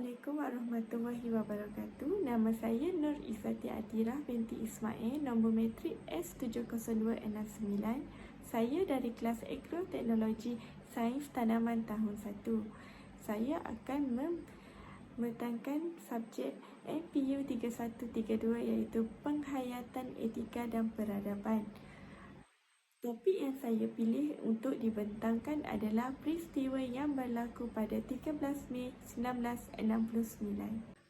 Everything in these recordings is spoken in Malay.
Assalamualaikum warahmatullahi wabarakatuh. Nama saya Nur Izzati Atirah binti Ismail, nombor matrik S70269. Saya dari kelas Agroteknologi Sains Tanaman tahun 1. Saya akan memetangkan subjek MPU 3132 iaitu Penghayatan Etika dan Peradaban. Topik yang saya pilih untuk dibentangkan adalah peristiwa yang berlaku pada 13 Mei 1969.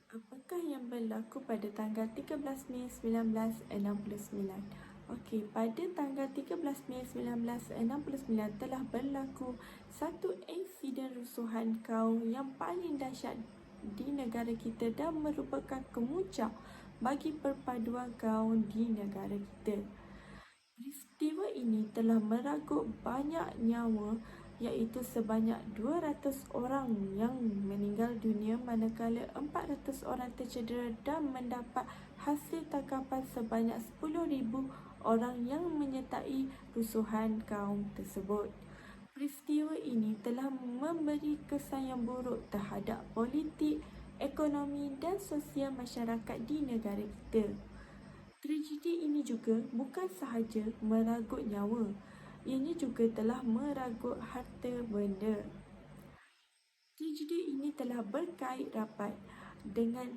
Apakah yang berlaku pada tanggal 13 Mei 1969? Okey, pada tanggal 13 Mei 1969 telah berlaku satu insiden rusuhan kaum yang paling dahsyat di negara kita dan merupakan kemuncak bagi perpaduan kaum di negara kita. Peristiwa ini telah meragut banyak nyawa, iaitu sebanyak 200 orang yang meninggal dunia manakala 400 orang tercedera dan mendapat hasil tangkapan sebanyak 10,000 orang yang menyertai rusuhan kaum tersebut. Peristiwa ini telah memberi kesan yang buruk terhadap politik, ekonomi dan sosial masyarakat di negara kita. Tragedi ini juga bukan sahaja meragut nyawa, ianya juga telah meragut harta benda. Tragedi ini telah berkait rapat dengan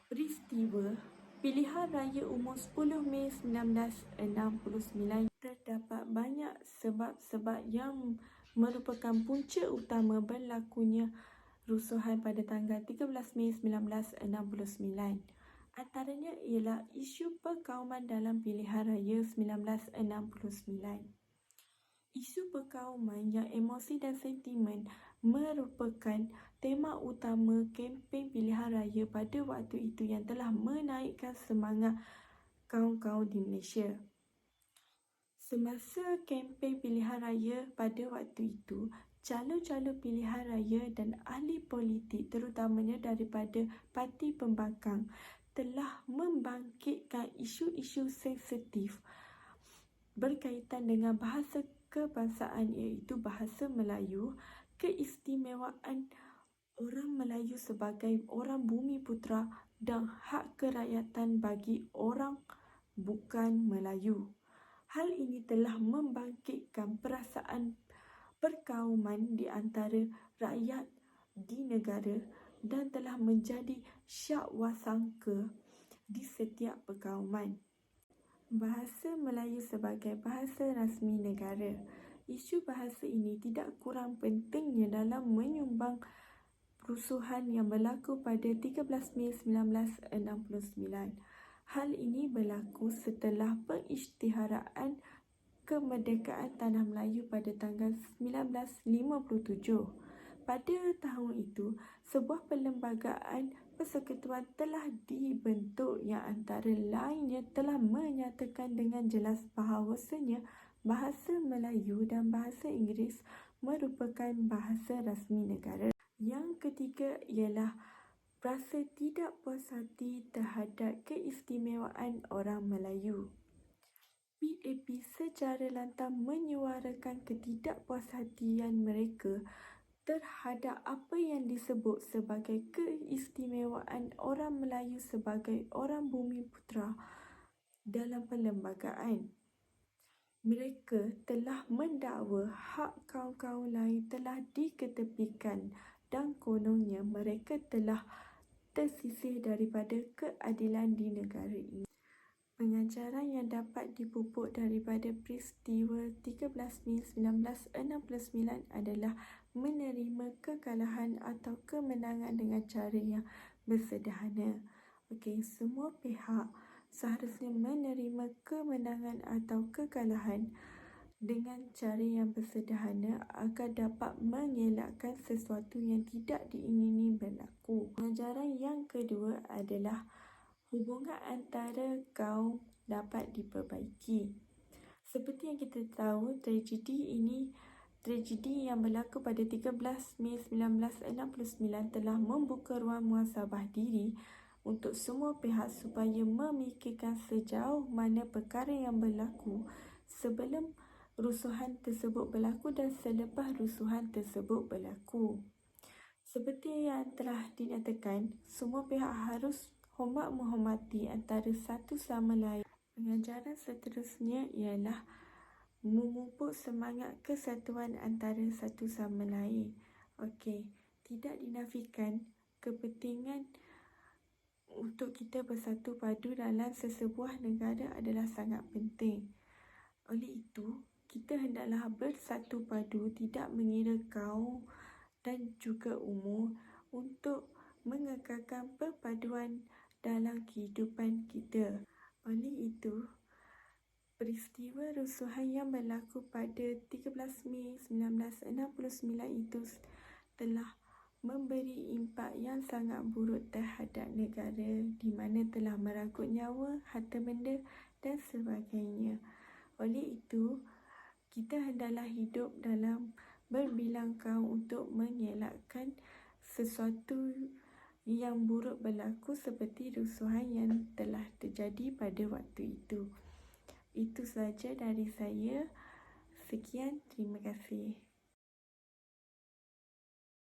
peristiwa pilihan raya umum 10 Mei 1969. Terdapat banyak sebab-sebab yang merupakan punca utama berlakunya rusuhan pada tanggal 13 Mei 1969. Antaranya ialah isu perkauman dalam pilihan raya 1969. Isu perkauman yang emosi dan sentimen merupakan tema utama kempen pilihan raya pada waktu itu yang telah menaikkan semangat kaum-kaum di Malaysia. Semasa kempen pilihan raya pada waktu itu, calon-calon pilihan raya dan ahli politik terutamanya daripada parti pembangkang telah membangkitkan isu-isu sensitif berkaitan dengan bahasa kebangsaan iaitu bahasa Melayu, keistimewaan orang Melayu sebagai orang bumi putera dan hak kerakyatan bagi orang bukan Melayu. Hal ini telah membangkitkan perasaan perkauman di antara rakyat di negara dan telah menjadi syak wasangka di setiap perkauman. Bahasa Melayu sebagai bahasa rasmi negara. Isu bahasa ini tidak kurang pentingnya dalam menyumbang rusuhan yang berlaku pada 13 Mei 1969. Hal ini berlaku setelah pengisytiharaan kemerdekaan Tanah Melayu pada tanggal 1957. Pada tahun itu, sebuah perlembagaan persekutuan telah dibentuk yang antara lainnya telah menyatakan dengan jelas bahawasanya bahasa Melayu dan bahasa Inggeris merupakan bahasa rasmi negara. Yang ketiga ialah rasa tidak puas hati terhadap keistimewaan orang Melayu. PAP secara lantang menyuarakan ketidakpuashatian mereka terhadap apa yang disebut sebagai keistimewaan orang Melayu sebagai orang bumi putera dalam perlembagaan. Mereka telah mendakwa hak kaum-kaum lain telah diketepikan dan kononnya mereka telah tersisih daripada keadilan di negara ini. Pengajaran yang dapat dipupuk daripada peristiwa 13 Mei 1969 adalah menerima kekalahan atau kemenangan dengan cara yang bersederhana. Okey, semua pihak seharusnya menerima kemenangan atau kekalahan dengan cara yang bersederhana agar dapat mengelakkan sesuatu yang tidak diingini berlaku. Pengajaran yang kedua adalah hubungan antara kaum dapat diperbaiki. Seperti yang kita tahu, tragedi yang berlaku pada 13 Mei 1969 telah membuka ruang muhasabah diri untuk semua pihak supaya memikirkan sejauh mana perkara yang berlaku sebelum rusuhan tersebut berlaku dan selepas rusuhan tersebut berlaku. Seperti yang telah dinyatakan, semua pihak harus hormat menghormati antara satu sama lain. Pengajaran seterusnya ialah memupuk semangat kesatuan antara satu sama lain. Okey, tidak dinafikan kepentingan untuk kita bersatu padu dalam sesebuah negara adalah sangat penting. Oleh itu, kita hendaklah bersatu padu tidak mengira kaum dan juga umur untuk mengekalkan perpaduan dalam kehidupan kita. Oleh itu, peristiwa rusuhan yang berlaku pada 13 Mei 1969 itu telah memberi impak yang sangat buruk terhadap negara di mana telah merangkut nyawa, harta benda dan sebagainya. Oleh itu, kita hendaklah hidup dalam berbilang kaum untuk mengelakkan sesuatu yang buruk berlaku seperti rusuhan yang telah terjadi pada waktu itu. Itu sahaja dari saya. Sekian, terima kasih.